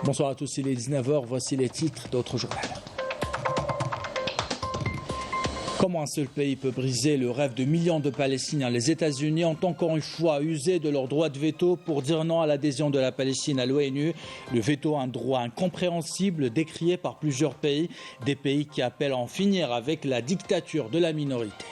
Bonsoir à tous, il est 19h, voici les titres d'autres journaux. Comment un seul pays peut briser le rêve de millions de Palestiniens? Les États-Unis ont encore une fois usé de leur droit de veto pour dire non à l'adhésion de la Palestine à l'ONU. Le veto, un droit incompréhensible décrié par plusieurs pays, des pays qui appellent à en finir avec la dictature de la minorité.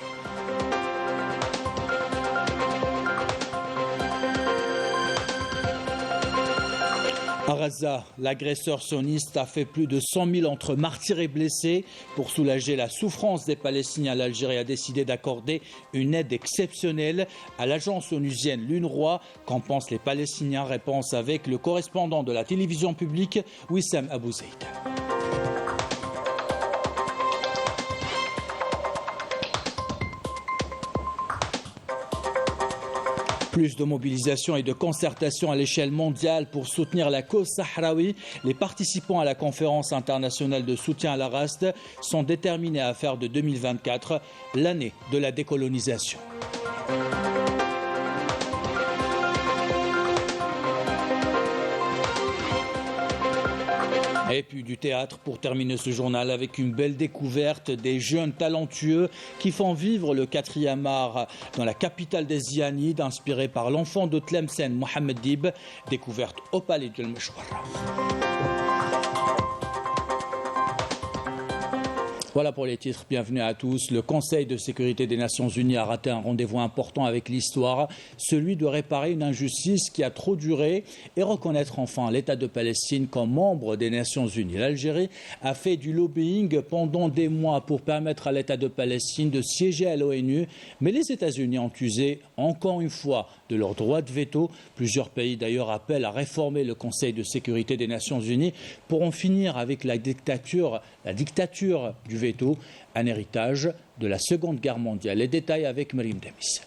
À Gaza, l'agresseur sioniste a fait plus de 100 000 entre martyrs et blessés. Pour soulager la souffrance des Palestiniens, l'Algérie a décidé d'accorder une aide exceptionnelle à l'agence onusienne l'UNRWA. Qu'en pensent les Palestiniens? Réponse avec le correspondant de la télévision publique, Wissam Abou Zeid. Plus de mobilisation et de concertation à l'échelle mondiale pour soutenir la cause sahraoui. Les participants à la conférence internationale de soutien à la race sont déterminés à faire de 2024 l'année de la décolonisation. Et puis du théâtre pour terminer ce journal avec une belle découverte des jeunes talentueux qui font vivre le 4e art dans la capitale des Zianides, inspiré par l'enfant de Tlemcen, Mohamed Dib, découverte au palais de Meshwara. Voilà pour les titres, bienvenue à tous. Le Conseil de sécurité des Nations Unies a raté un rendez-vous important avec l'histoire, celui de réparer une injustice qui a trop duré et reconnaître enfin l'État de Palestine comme membre des Nations Unies. L'Algérie a fait du lobbying pendant des mois pour permettre à l'État de Palestine de siéger à l'ONU, mais les États-Unis ont usé encore une fois de leur droit de veto. Plusieurs pays d'ailleurs appellent à réformer le Conseil de sécurité des Nations Unies pour en finir avec la dictature du veto, un héritage de la Seconde Guerre mondiale. Les détails avec Marim Demis.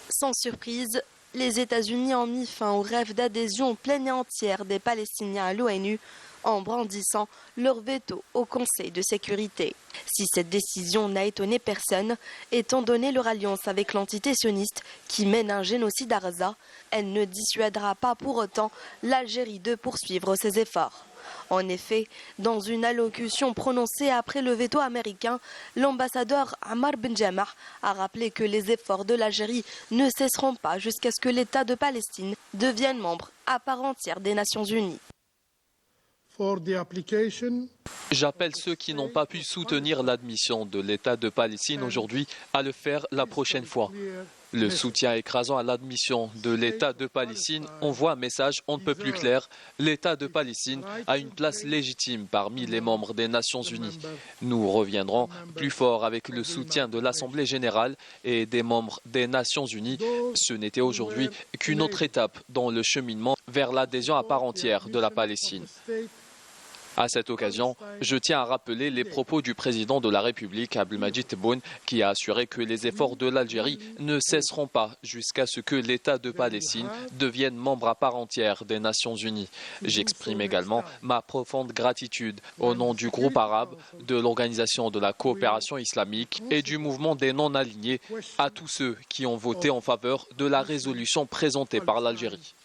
Sans surprise, les États-Unis ont mis fin au rêve d'adhésion pleine et entière des Palestiniens à l'ONU en brandissant leur veto au Conseil de sécurité. Si cette décision n'a étonné personne, étant donné leur alliance avec l'entité sioniste qui mène un génocide à Gaza, elle ne dissuadera pas pour autant l'Algérie de poursuivre ses efforts. En effet, dans une allocution prononcée après le veto américain, l'ambassadeur Ammar Benjamah a rappelé que les efforts de l'Algérie ne cesseront pas jusqu'à ce que l'État de Palestine devienne membre à part entière des Nations Unies. J'appelle ceux qui n'ont pas pu soutenir l'admission de l'État de Palestine aujourd'hui à le faire la prochaine fois. Le soutien écrasant à l'admission de l'État de Palestine envoie un message on ne peut plus clair. L'État de Palestine a une place légitime parmi les membres des Nations Unies. Nous reviendrons plus fort avec le soutien de l'Assemblée générale et des membres des Nations Unies. Ce n'était aujourd'hui qu'une autre étape dans le cheminement vers l'adhésion à part entière de la Palestine. À cette occasion, je tiens à rappeler les propos du président de la République, Abdelmadjid Tebboune, qui a assuré que les efforts de l'Algérie ne cesseront pas jusqu'à ce que l'État de Palestine devienne membre à part entière des Nations Unies. J'exprime également ma profonde gratitude au nom du groupe arabe, de l'Organisation de la coopération islamique et du mouvement des non-alignés à tous ceux qui ont voté en faveur de la résolution présentée par l'Algérie.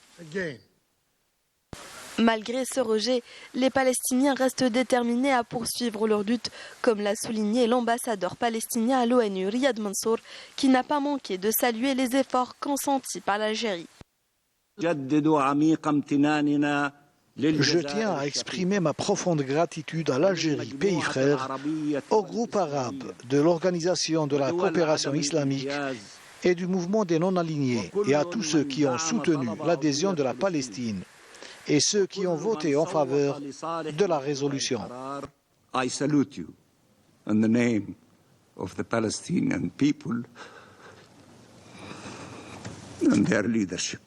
Malgré ce rejet, les Palestiniens restent déterminés à poursuivre leur lutte, comme l'a souligné l'ambassadeur palestinien à l'ONU, Riyad Mansour, qui n'a pas manqué de saluer les efforts consentis par l'Algérie. Je tiens à exprimer ma profonde gratitude à l'Algérie, pays frère, au groupe arabe, de l'Organisation de la coopération islamique et du mouvement des non-alignés, et à tous ceux qui ont soutenu l'adhésion de la Palestine et ceux qui ont voté en faveur de la résolution. I salute you in the name of the Palestinian people and their leadership.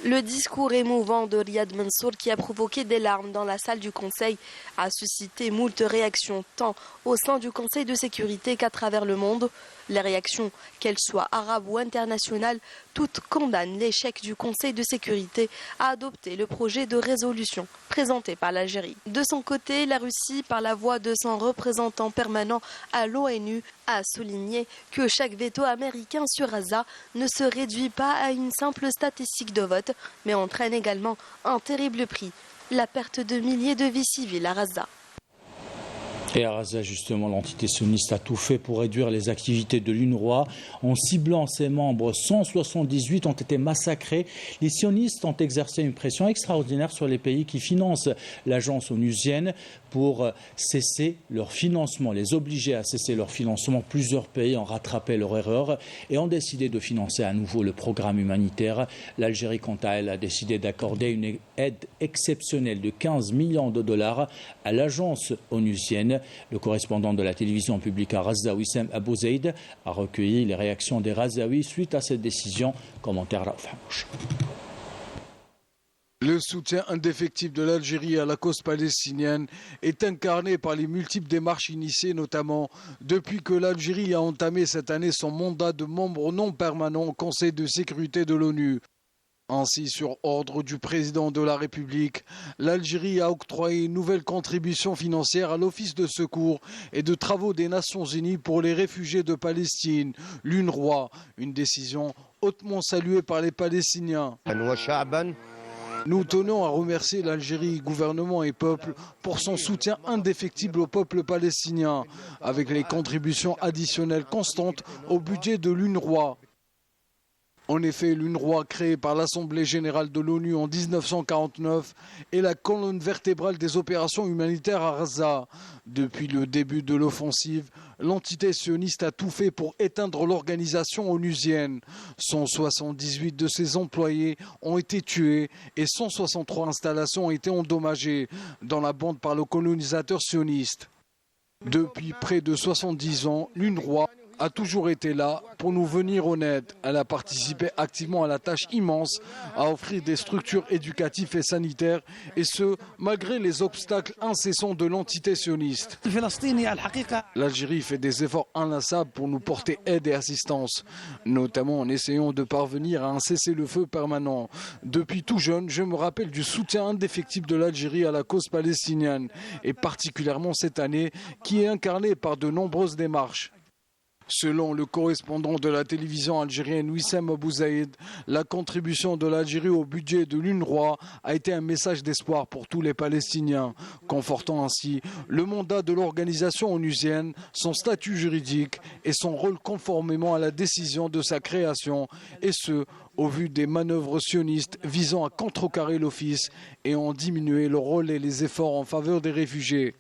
Le discours émouvant de Riyad Mansour, qui a provoqué des larmes dans la salle du Conseil, a suscité moult réactions tant au sein du Conseil de sécurité qu'à travers le monde. Les réactions, qu'elles soient arabes ou internationales, toutes condamnent l'échec du Conseil de sécurité à adopter le projet de résolution présenté par l'Algérie. De son côté, la Russie, par la voix de son représentant permanent à l'ONU, a souligné que chaque veto américain sur Gaza ne se réduit pas à une simple statistique de vote, mais entraîne également un terrible prix, la perte de milliers de vies civiles à Gaza. Et à Gaza, justement, l'entité sioniste a tout fait pour réduire les activités de l'UNRWA. En ciblant ses membres, 178 ont été massacrés. Les sionistes ont exercé une pression extraordinaire sur les pays qui financent l'agence onusienne pour cesser leur financement, les obliger à cesser leur financement. Plusieurs pays ont rattrapé leur erreur et ont décidé de financer à nouveau le programme humanitaire. L'Algérie, quant à elle, a décidé d'accorder une aide exceptionnelle de 15 millions de dollars à l'agence onusienne. Le correspondant de la télévision publique à Gaza, Wissem Abou Zaid, a recueilli les réactions des Gazaouis suite à cette décision. Commentaire Raouf Hamouche. Le soutien indéfectible de l'Algérie à la cause palestinienne est incarné par les multiples démarches initiées, notamment depuis que l'Algérie a entamé cette année son mandat de membre non permanent au Conseil de sécurité de l'ONU. Ainsi, sur ordre du président de la République, l'Algérie a octroyé une nouvelle contribution financière à l'Office de secours et de travaux des Nations Unies pour les réfugiés de Palestine, l'UNRWA, une décision hautement saluée par les Palestiniens. Nous tenons à remercier l'Algérie, gouvernement et peuple, pour son soutien indéfectible au peuple palestinien, avec les contributions additionnelles constantes au budget de l'UNRWA. En effet, l'UNRWA, créée par l'Assemblée générale de l'ONU en 1949, est la colonne vertébrale des opérations humanitaires à Gaza. Depuis le début de l'offensive, l'entité sioniste a tout fait pour éteindre l'organisation onusienne. 178 de ses employés ont été tués et 163 installations ont été endommagées dans la bande par le colonisateur sioniste. Depuis près de 70 ans, l'UNRWA a toujours été là pour nous venir en aide. Elle a participé activement à la tâche immense à offrir des structures éducatives et sanitaires, et ce, malgré les obstacles incessants de l'entité sioniste. L'Algérie fait des efforts inlassables pour nous porter aide et assistance, notamment en essayant de parvenir à un cessez-le-feu permanent. Depuis tout jeune, je me rappelle du soutien indéfectible de l'Algérie à la cause palestinienne, et particulièrement cette année, qui est incarnée par de nombreuses démarches. Selon le correspondant de la télévision algérienne Wissem Abou Zaid, la contribution de l'Algérie au budget de l'UNRWA a été un message d'espoir pour tous les Palestiniens, confortant ainsi le mandat de l'organisation onusienne, son statut juridique et son rôle conformément à la décision de sa création, et ce, au vu des manœuvres sionistes visant à contrecarrer l'office et en diminuer le rôle et les efforts en faveur des réfugiés.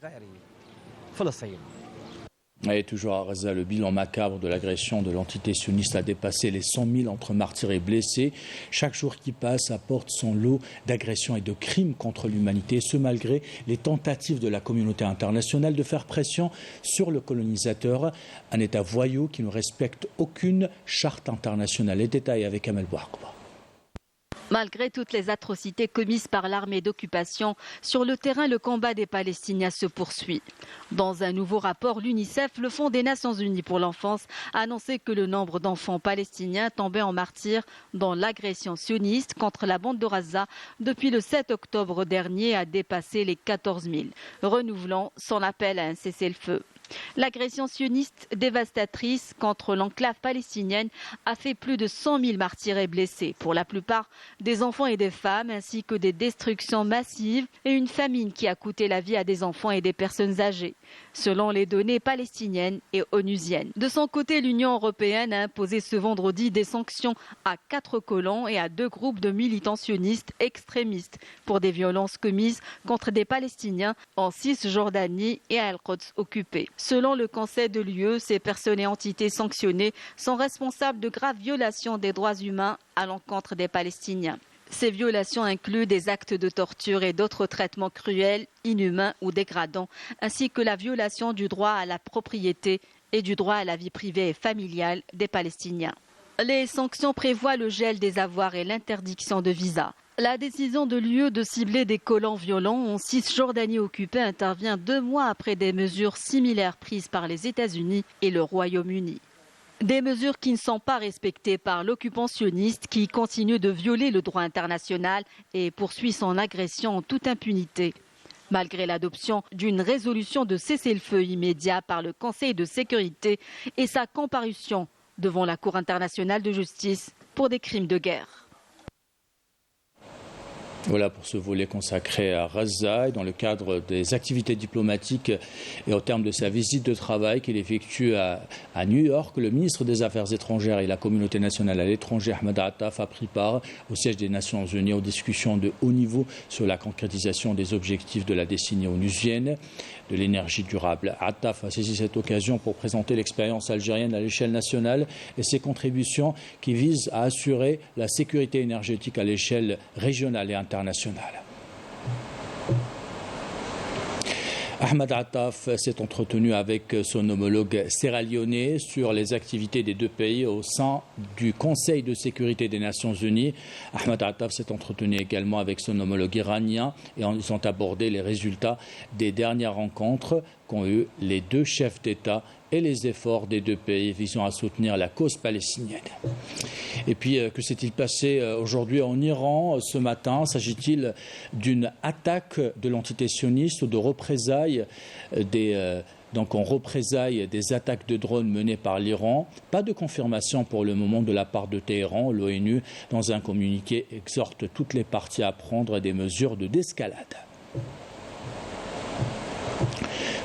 Et toujours à Gaza, le bilan macabre de l'agression de l'entité sioniste a dépassé les 100 000 entre martyrs et blessés. Chaque jour qui passe apporte son lot d'agressions et de crimes contre l'humanité, ce malgré les tentatives de la communauté internationale de faire pression sur le colonisateur, un État voyou qui ne respecte aucune charte internationale. Les détails avec Amel Bouakba. Malgré toutes les atrocités commises par l'armée d'occupation, sur le terrain, le combat des Palestiniens se poursuit. Dans un nouveau rapport, l'UNICEF, le Fonds des Nations Unies pour l'enfance, a annoncé que le nombre d'enfants palestiniens tombés en martyrs dans l'agression sioniste contre la bande de Gaza depuis le 7 octobre dernier a dépassé les 14 000, renouvelant son appel à un cessez-le-feu. L'agression sioniste dévastatrice contre l'enclave palestinienne a fait plus de 100 000 martyrs et blessés, pour la plupart des enfants et des femmes, ainsi que des destructions massives et une famine qui a coûté la vie à des enfants et des personnes âgées, selon les données palestiniennes et onusiennes. De son côté, l'Union européenne a imposé ce vendredi des sanctions à 4 colons et à 2 groupes de militants sionistes extrémistes pour des violences commises contre des Palestiniens en Cisjordanie et à Al-Quds occupé. Selon le Conseil de l'UE, ces personnes et entités sanctionnées sont responsables de graves violations des droits humains à l'encontre des Palestiniens. Ces violations incluent des actes de torture et d'autres traitements cruels, inhumains ou dégradants, ainsi que la violation du droit à la propriété et du droit à la vie privée et familiale des Palestiniens. Les sanctions prévoient le gel des avoirs et l'interdiction de visas. La décision de l'UE de cibler des colons violents en Cisjordanie occupée intervient 2 mois après des mesures similaires prises par les États-Unis et le Royaume-Uni. Des mesures qui ne sont pas respectées par l'occupant sioniste qui continue de violer le droit international et poursuit son agression en toute impunité. Malgré l'adoption d'une résolution de cessez-le-feu immédiat par le Conseil de sécurité et sa comparution devant la Cour internationale de justice pour des crimes de guerre. Voilà pour ce volet consacré à Gaza et dans le cadre des activités diplomatiques et au terme de sa visite de travail qu'il effectue à New York. Le ministre des Affaires étrangères et la communauté nationale à l'étranger, Ahmed Attaf, a pris part au siège des Nations Unies aux discussions de haut niveau sur la concrétisation des objectifs de la décennie onusienne de l'énergie durable. Attaf a saisi cette occasion pour présenter l'expérience algérienne à l'échelle nationale et ses contributions qui visent à assurer la sécurité énergétique à l'échelle régionale et internationale. Ahmed Attaf s'est entretenu avec son homologue sierra-léonais sur les activités des deux pays au sein du Conseil de sécurité des Nations Unies. Ahmed Attaf s'est entretenu également avec son homologue iranien et ils ont abordé les résultats des dernières rencontres qu'ont eu les deux chefs d'État et les efforts des deux pays visant à soutenir la cause palestinienne. Et puis, que s'est-il passé aujourd'hui en Iran ce matin? S'agit-il d'une attaque de l'entité sioniste ou de représailles en représailles des attaques de drones menées par l'Iran? Pas de confirmation pour le moment de la part de Téhéran. L'ONU, dans un communiqué, exhorte toutes les parties à prendre des mesures de désescalade.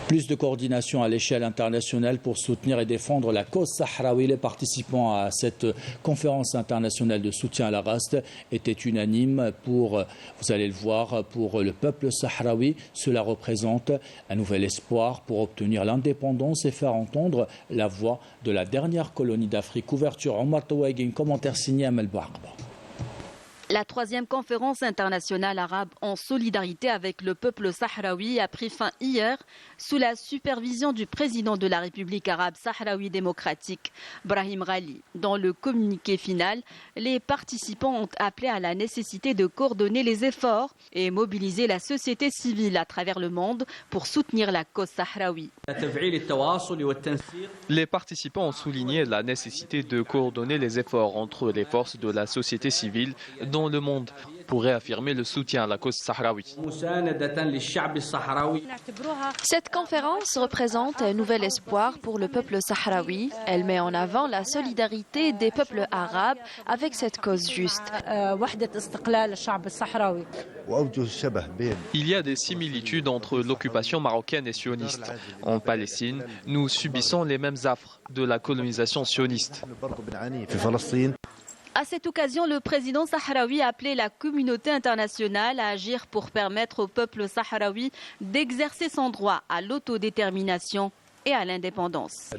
Plus de coordination à l'échelle internationale pour soutenir et défendre la cause sahraoui. Les participants à cette conférence internationale de soutien à la race étaient unanimes pour, vous allez le voir, pour le peuple sahraoui. Cela représente un nouvel espoir pour obtenir l'indépendance et faire entendre la voix de la dernière colonie d'Afrique. Ouverture Omar Touaïgui, commentaire signé Amel Bouakba. La troisième conférence internationale arabe en solidarité avec le peuple sahraoui a pris fin hier sous la supervision du président de la République arabe sahraoui démocratique, Brahim Ghali. Dans le communiqué final, les participants ont appelé à la nécessité de coordonner les efforts et mobiliser la société civile à travers le monde pour soutenir la cause sahraoui. Les participants ont souligné la nécessité de coordonner les efforts entre les forces de la société civile dans le monde pour réaffirmer le soutien à la cause sahraoui. Cette conférence représente un nouvel espoir pour le peuple sahraoui. Elle met en avant la solidarité des peuples arabes avec cette cause juste. Il y a des similitudes entre l'occupation marocaine et sioniste. En Palestine, nous subissons les mêmes affres de la colonisation sioniste. À cette occasion, le président sahraoui a appelé la communauté internationale à agir pour permettre au peuple sahraoui d'exercer son droit à l'autodétermination et à l'indépendance.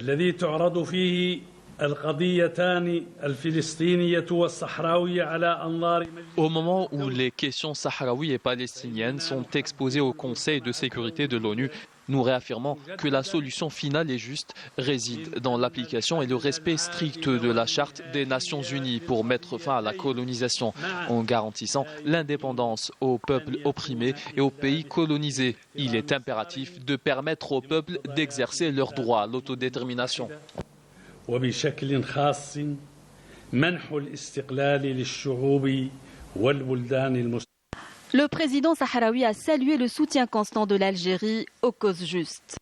Au moment où les questions sahraouies et palestiniennes sont exposées au Conseil de sécurité de l'ONU, nous réaffirmons que la solution finale et juste réside dans l'application et le respect strict de la Charte des Nations Unies pour mettre fin à la colonisation, en garantissant l'indépendance aux peuples opprimés et aux pays colonisés. Il est impératif de permettre aux peuples d'exercer leur droit à l'autodétermination. وبشكل خاص منح الاستقلال للشعوب والبلدان المسلمة. Le président sahraoui a salué le soutien constant de l'Algérie aux causes justes.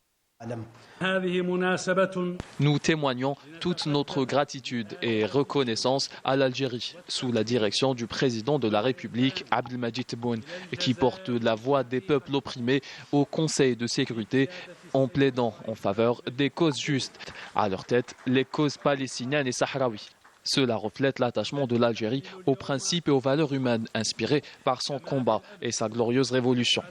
Nous témoignons toute notre gratitude et reconnaissance à l'Algérie, sous la direction du président de la République, Abdelmadjid Tebboune, qui porte la voix des peuples opprimés au Conseil de sécurité en plaidant en faveur des causes justes, à leur tête les causes palestiniennes et sahraouies. Cela reflète l'attachement de l'Algérie aux principes et aux valeurs humaines inspirées par son combat et sa glorieuse révolution.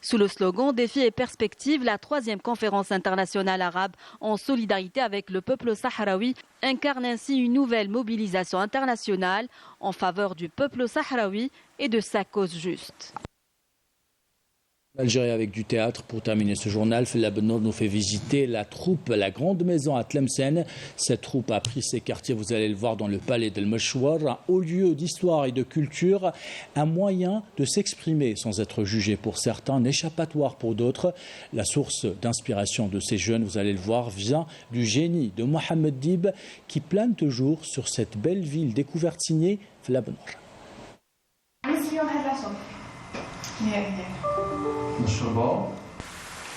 Sous le slogan Défis et perspectives, la troisième conférence internationale arabe en solidarité avec le peuple sahraoui incarne ainsi une nouvelle mobilisation internationale en faveur du peuple sahraoui et de sa cause juste. Algérie avec du théâtre. Pour terminer ce journal, Fella Benour nous fait visiter la troupe, la grande maison à Tlemcen. Cette troupe a pris ses quartiers, vous allez le voir, dans le palais d'El Meshwar, un haut lieu d'histoire et de culture, un moyen de s'exprimer sans être jugé pour certains, un échappatoire pour d'autres. La source d'inspiration de ces jeunes, vous allez le voir, vient du génie de Mohamed Dib qui plane toujours sur cette belle ville découverte signée Fella Benour.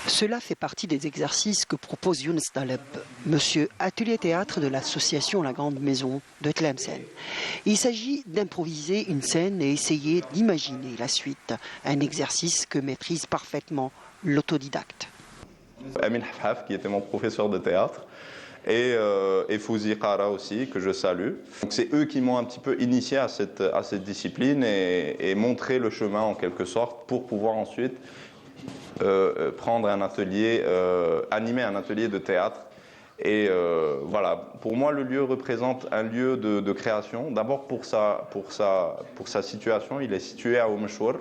Cela fait partie des exercices que propose Younes Taleb, monsieur atelier théâtre de l'association La Grande Maison de Tlemcen. Il s'agit d'improviser une scène et essayer d'imaginer la suite, un exercice que maîtrise parfaitement l'autodidacte. Amin Hafhaf, qui était mon professeur de théâtre, et Fouzi Qara aussi, que je salue. C'est eux qui m'ont un petit peu initié à cette discipline et montré le chemin en quelque sorte pour pouvoir ensuite prendre un atelier, animer un atelier de théâtre. Et voilà, pour moi le lieu représente un lieu de création. D'abord pour sa situation, il est situé à Meshwar.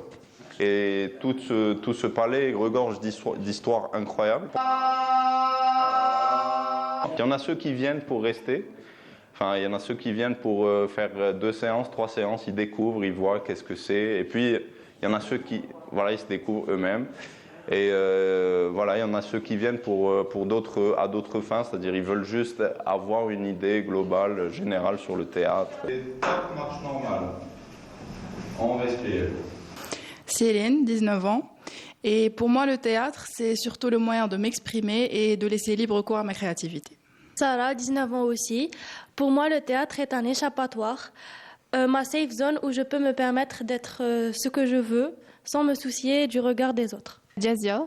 Et tout ce palais regorge d'histoires incroyables. Il y en a ceux qui viennent pour rester. Enfin, il y en a ceux qui viennent pour faire 2 séances, 3 séances, ils découvrent, ils voient qu'est-ce que c'est. Et puis, il y en a ceux qui, voilà, ils se découvrent eux-mêmes. Et voilà, il y en a ceux qui viennent à d'autres fins, c'est-à-dire ils veulent juste avoir une idée globale, générale sur le théâtre. Ça marche normal. On respire. Céline, 19 ans. Et pour moi, le théâtre, c'est surtout le moyen de m'exprimer et de laisser libre cours à ma créativité. Sarah, 19 ans aussi. Pour moi, le théâtre est un échappatoire, ma safe zone où je peux me permettre d'être ce que je veux sans me soucier du regard des autres. Jazia,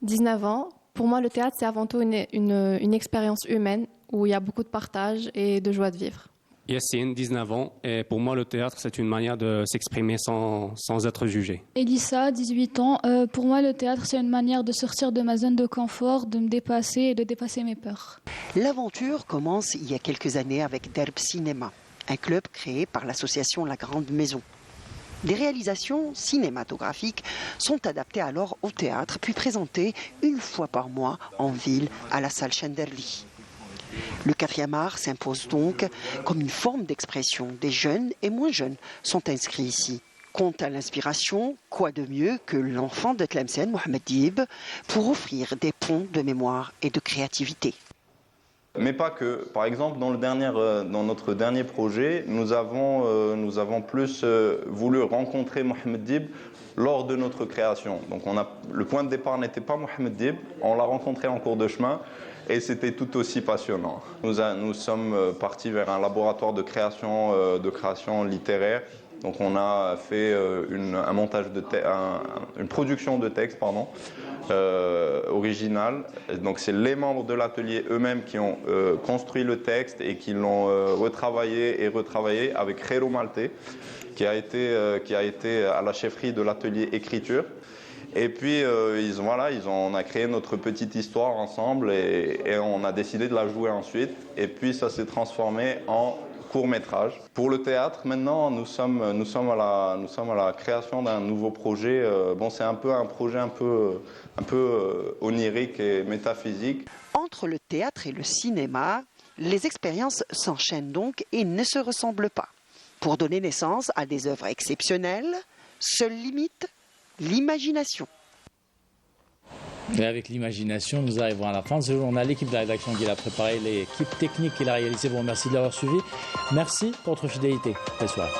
19 ans. Pour moi, le théâtre, c'est avant tout une expérience humaine où il y a beaucoup de partage et de joie de vivre. Yassine, 19 ans, et pour moi le théâtre c'est une manière de s'exprimer sans être jugé. Elissa, 18 ans, pour moi le théâtre c'est une manière de sortir de ma zone de confort, de me dépasser et de dépasser mes peurs. L'aventure commence il y a quelques années avec Derb Cinéma, un club créé par l'association La Grande Maison. Des réalisations cinématographiques sont adaptées alors au théâtre puis présentées une fois par mois en ville à la salle Chenderli. Le 4e art s'impose donc comme une forme d'expression. Des jeunes et moins jeunes sont inscrits ici. Quant à l'inspiration, quoi de mieux que l'enfant de Tlemcen, Mohamed Dib, pour offrir des ponts de mémoire et de créativité. Mais pas que. Par exemple, dans notre dernier projet, nous avons plus voulu rencontrer Mohamed Dib lors de notre création. Donc le point de départ n'était pas Mohamed Dib, on l'a rencontré en cours de chemin. Et c'était tout aussi passionnant. Nous sommes partis vers un laboratoire de création littéraire. Donc on a fait une production de texte originale. Donc c'est les membres de l'atelier eux-mêmes qui ont construit le texte et qui l'ont retravaillé avec Khero Malte, qui a été à la chefferie de l'atelier écriture. Et puis, on a créé notre petite histoire ensemble et on a décidé de la jouer ensuite. Et puis, ça s'est transformé en court-métrage. Pour le théâtre, maintenant, nous sommes à la création d'un nouveau projet. C'est un projet un peu onirique et métaphysique. Entre le théâtre et le cinéma, les expériences s'enchaînent donc et ne se ressemblent pas. Pour donner naissance à des œuvres exceptionnelles, seule limite l'imagination. Et avec l'imagination, nous arrivons à la fin de ce journal. L'équipe de la rédaction qui l'a préparé, l'équipe technique qui l'a réalisé, vous remercie de l'avoir suivi. Merci pour votre fidélité. Belle soirée.